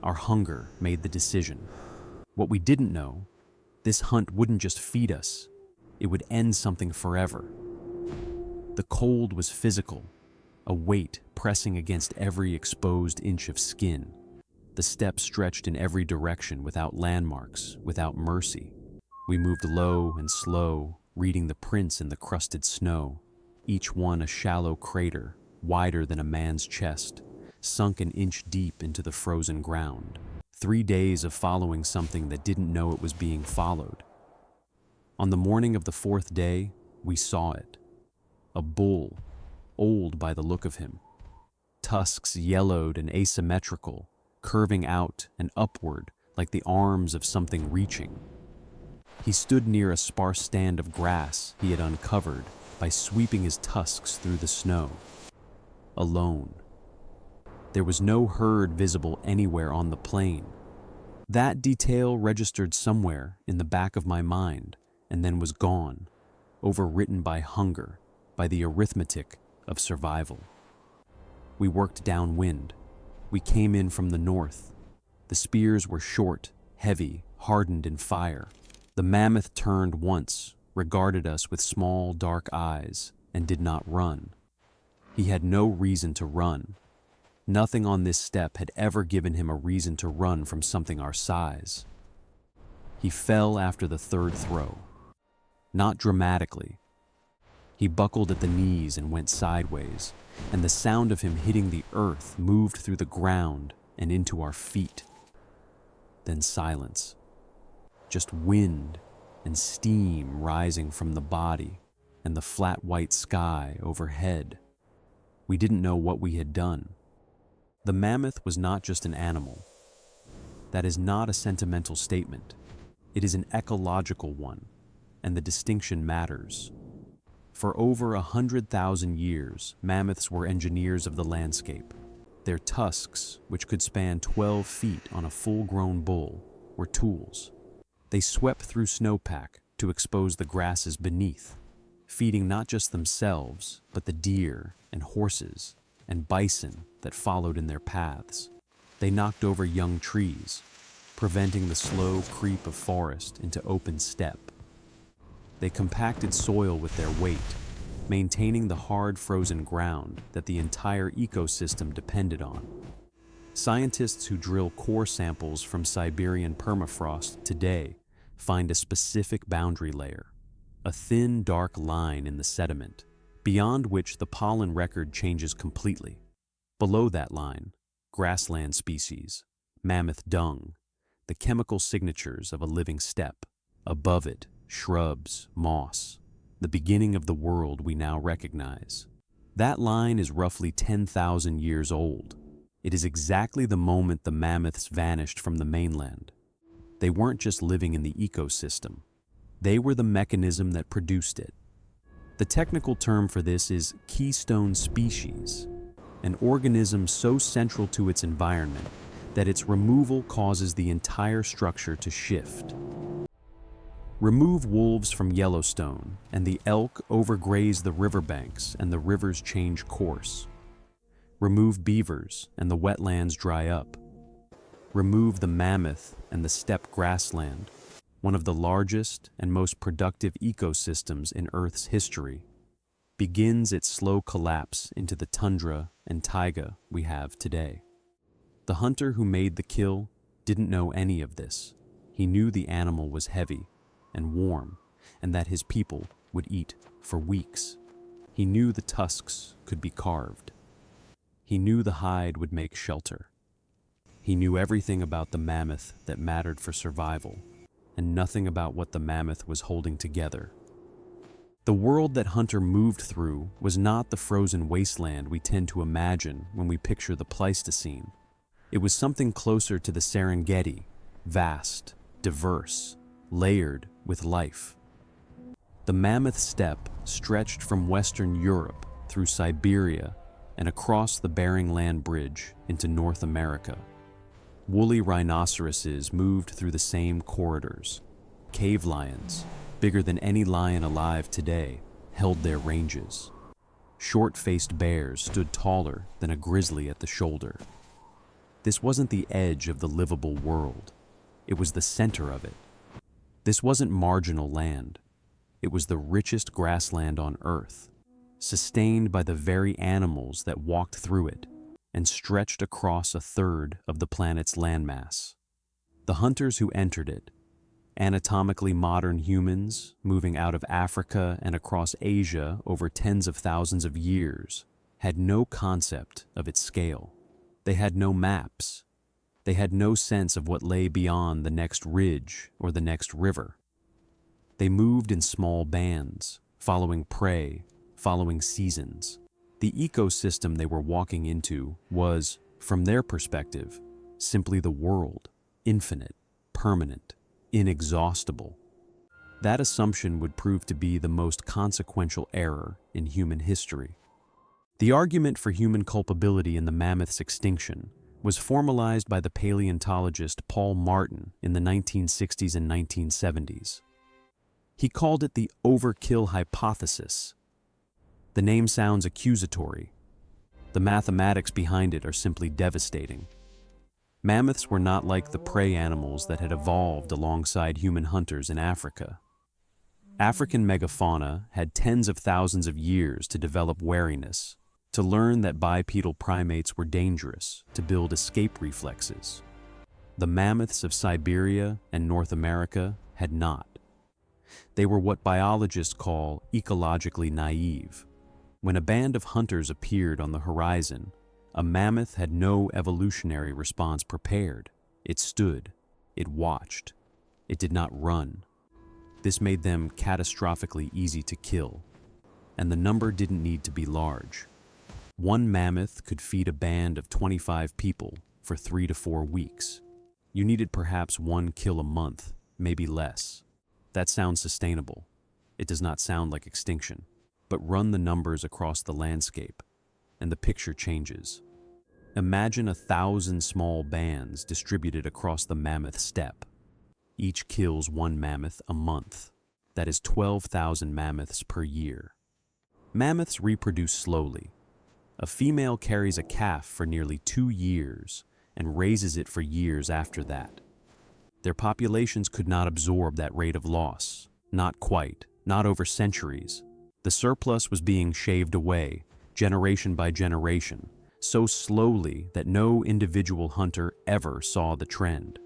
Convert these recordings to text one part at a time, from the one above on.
our hunger made the decision. What we didn't know, this hunt wouldn't just feed us, it would end something forever. The cold was physical, a weight pressing against every exposed inch of skin. The steppe stretched in every direction without landmarks, without mercy. We moved low and slow, reading the prints in the crusted snow, each one a shallow crater, wider than a man's chest, sunk an inch deep into the frozen ground. 3 days of following something that didn't know it was being followed. On the morning of the 4th day, we saw it. A bull, old by the look of him. Tusks yellowed and asymmetrical, curving out and upward like the arms of something reaching. He stood near a sparse stand of grass he had uncovered by sweeping his tusks through the snow. Alone. There was no herd visible anywhere on the plain. That detail registered somewhere in the back of my mind and then was gone, overwritten by hunger, by the arithmetic of survival. We worked downwind. We came in from the north. The spears were short, heavy, hardened in fire. The mammoth turned once, regarded us with small, dark eyes, and did not run. He had no reason to run. Nothing on this steppe had ever given him a reason to run from something our size. He fell after the 3rd throw. Not dramatically. He buckled at the knees and went sideways, and the sound of him hitting the earth moved through the ground and into our feet. Then silence. Just wind and steam rising from the body and the flat white sky overhead. We didn't know what we had done. The mammoth was not just an animal. That is not a sentimental statement. It is an ecological one, and the distinction matters. For over 100,000 years, mammoths were engineers of the landscape. Their tusks, which could span 12 feet on a full-grown bull, were tools. They swept through snowpack to expose the grasses beneath, feeding not just themselves, but the deer and horses and bison that followed in their paths. They knocked over young trees, preventing the slow creep of forest into open steppe. They compacted soil with their weight, maintaining the hard frozen ground that the entire ecosystem depended on. Scientists who drill core samples from Siberian permafrost today find a specific boundary layer, a thin, dark line in the sediment, beyond which the pollen record changes completely. Below that line, grassland species, mammoth dung, the chemical signatures of a living steppe. Above it, shrubs, moss, the beginning of the world we now recognize. That line is roughly 10,000 years old. It is exactly the moment the mammoths vanished from the mainland. They weren't just living in the ecosystem. They were the mechanism that produced it. The technical term for this is keystone species, an organism so central to its environment that its removal causes the entire structure to shift. Remove wolves from Yellowstone, and the elk overgraze the riverbanks and the rivers change course. Remove beavers, and the wetlands dry up. Remove the mammoth and the steppe grassland, one of the largest and most productive ecosystems in Earth's history, begins its slow collapse into the tundra and taiga we have today. The hunter who made the kill didn't know any of this. He knew the animal was heavy and warm, and that his people would eat for weeks. He knew the tusks could be carved. He knew the hide would make shelter. He knew everything about the mammoth that mattered for survival, and nothing about what the mammoth was holding together. The world that Hunter moved through was not the frozen wasteland we tend to imagine when we picture the Pleistocene. It was something closer to the Serengeti, vast, diverse, layered with life. The mammoth steppe stretched from Western Europe through Siberia and across the Bering Land Bridge into North America. Woolly rhinoceroses moved through the same corridors. Cave lions, bigger than any lion alive today, held their ranges. Short-faced bears stood taller than a grizzly at the shoulder. This wasn't the edge of the livable world. It was the center of it. This wasn't marginal land. It was the richest grassland on Earth, sustained by the very animals that walked through it and stretched across a third of the planet's landmass. The hunters who entered it, anatomically modern humans moving out of Africa and across Asia over tens of thousands of years, had no concept of its scale. They had no maps. They had no sense of what lay beyond the next ridge or the next river. They moved in small bands, following prey, following seasons. The ecosystem they were walking into was, from their perspective, simply the world, infinite, permanent, inexhaustible. That assumption would prove to be the most consequential error in human history. The argument for human culpability in the mammoth's extinction was formalized by the paleontologist Paul Martin in the 1960s and 1970s. He called it the overkill hypothesis. The name sounds accusatory. The mathematics behind it are simply devastating. Mammoths were not like the prey animals that had evolved alongside human hunters in Africa. African megafauna had tens of thousands of years to develop wariness, to learn that bipedal primates were dangerous, to build escape reflexes. The mammoths of Siberia and North America had not. They were what biologists call ecologically naive. When a band of hunters appeared on the horizon, a mammoth had no evolutionary response prepared. It stood. It watched. It did not run. This made them catastrophically easy to kill. And the number didn't need to be large. One mammoth could feed a band of 25 people for 3 to 4 weeks. You needed perhaps 1 kill a month, maybe less. That sounds sustainable. It does not sound like extinction. But run the numbers across the landscape, and the picture changes. Imagine 1,000 small bands distributed across the mammoth steppe. Each kills 1 mammoth a month. That is 12,000 mammoths per year. Mammoths reproduce slowly. A female carries a calf for nearly 2 years and raises it for years after that. Their populations could not absorb that rate of loss. Not quite, not over centuries. The surplus was being shaved away, generation by generation, so slowly that no individual hunter ever saw the trend.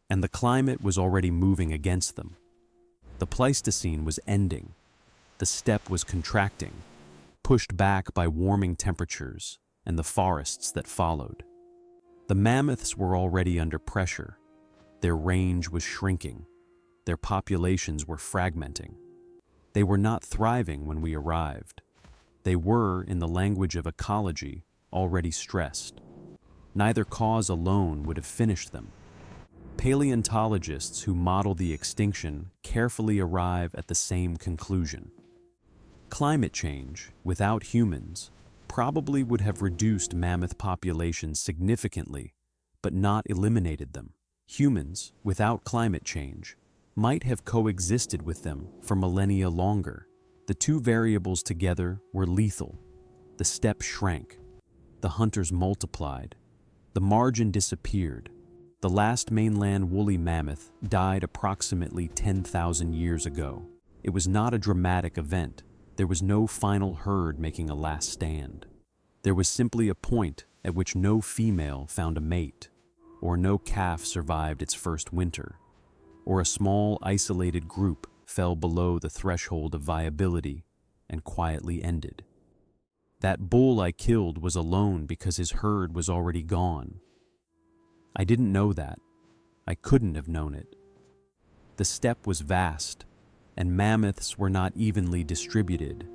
And the climate was already moving against them. The Pleistocene was ending. The steppe was contracting, pushed back by warming temperatures and the forests that followed. The mammoths were already under pressure. Their range was shrinking. Their populations were fragmenting. They were not thriving when we arrived. They were, in the language of ecology, already stressed. Neither cause alone would have finished them. Paleontologists who model the extinction carefully arrive at the same conclusion. Climate change, without humans, probably would have reduced mammoth populations significantly, but not eliminated them. Humans, without climate change, might have coexisted with them for millennia longer. The two variables together were lethal. The steppe shrank. The hunters multiplied. The margin disappeared. The last mainland woolly mammoth died approximately 10,000 years ago. It was not a dramatic event. There was no final herd making a last stand. There was simply a point at which no female found a mate, or no calf survived its first winter, or a small isolated group fell below the threshold of viability and quietly ended. That bull I killed was alone because his herd was already gone. I didn't know that. I couldn't have known it. The steppe was vast, and mammoths were not evenly distributed,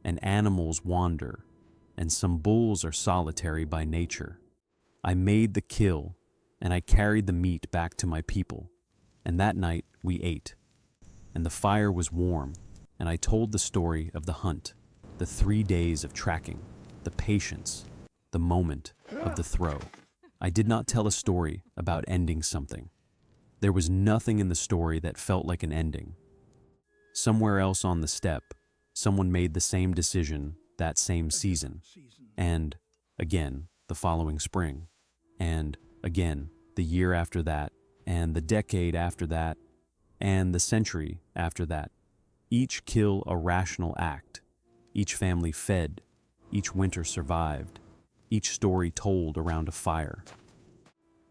and animals wander, and some bulls are solitary by nature. I made the kill, and I carried the meat back to my people, and that night we ate, and the fire was warm, and I told the story of the hunt, the 3 days of tracking, the patience, the moment of the throw. I did not tell a story about ending something. There was nothing in the story that felt like an ending. Somewhere else on the steppe, someone made the same decision that same season, and, again, the following spring. And again, the year after that, and the decade after that, and the century after that. Each kill a rational act. Each family fed. Each winter survived. Each story told around a fire.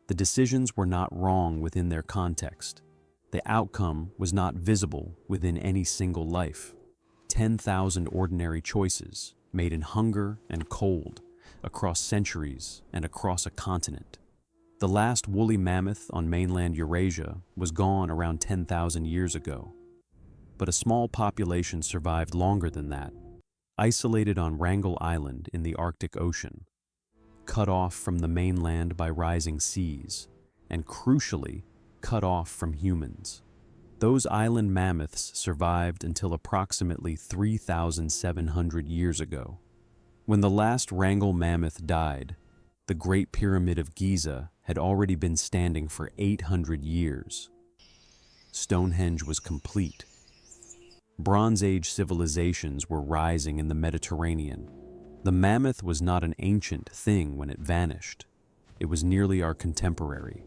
The decisions were not wrong within their context. The outcome was not visible within any single life. 10,000 ordinary choices made in hunger and cold, across centuries and across a continent. The last woolly mammoth on mainland Eurasia was gone around 10,000 years ago. But a small population survived longer than that, isolated on Wrangel Island in the Arctic Ocean, cut off from the mainland by rising seas, and crucially, cut off from humans. Those island mammoths survived until approximately 3,700 years ago. When the last Wrangel mammoth died, the Great Pyramid of Giza had already been standing for 800 years. Stonehenge was complete. Bronze Age civilizations were rising in the Mediterranean. The mammoth was not an ancient thing when it vanished. It was nearly our contemporary.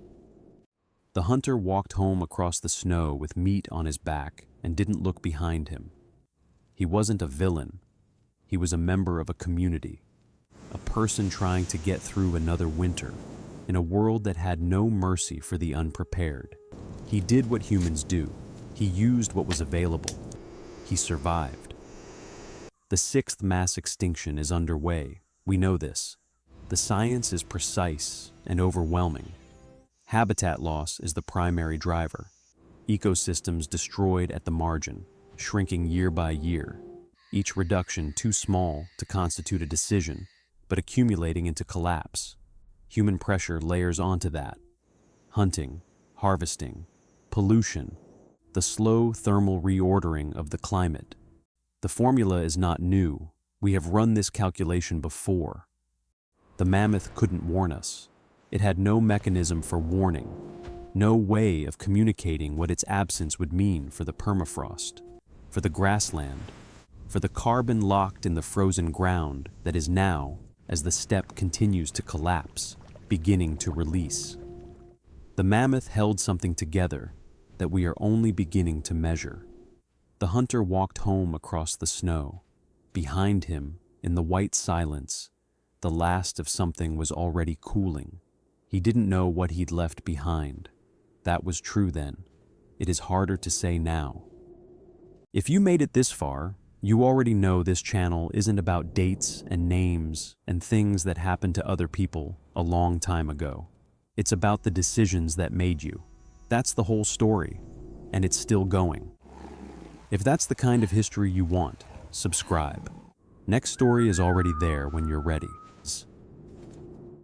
The hunter walked home across the snow with meat on his back and didn't look behind him. He wasn't a villain. He was a member of a community, a person trying to get through another winter in a world that had no mercy for the unprepared. He did what humans do. He used what was available. He survived. The sixth mass extinction is underway. We know this. The science is precise and overwhelming. Habitat loss is the primary driver. Ecosystems destroyed at the margin, shrinking year by year. Each reduction too small to constitute a decision, but accumulating into collapse. Human pressure layers onto that. Hunting, harvesting, pollution, the slow thermal reordering of the climate. The formula is not new. We have run this calculation before. The mammoth couldn't warn us. It had no mechanism for warning, no way of communicating what its absence would mean for the permafrost, for the grassland, for the carbon locked in the frozen ground that is now, as the steppe continues to collapse, beginning to release. The mammoth held something together that we are only beginning to measure. The hunter walked home across the snow. Behind him, in the white silence, the last of something was already cooling. He didn't know what he'd left behind. That was true then. It is harder to say now. If you made it this far, you already know this channel isn't about dates and names and things that happened to other people a long time ago. It's about the decisions that made you. That's the whole story, and it's still going. If that's the kind of history you want, subscribe. Next story is already there when you're ready.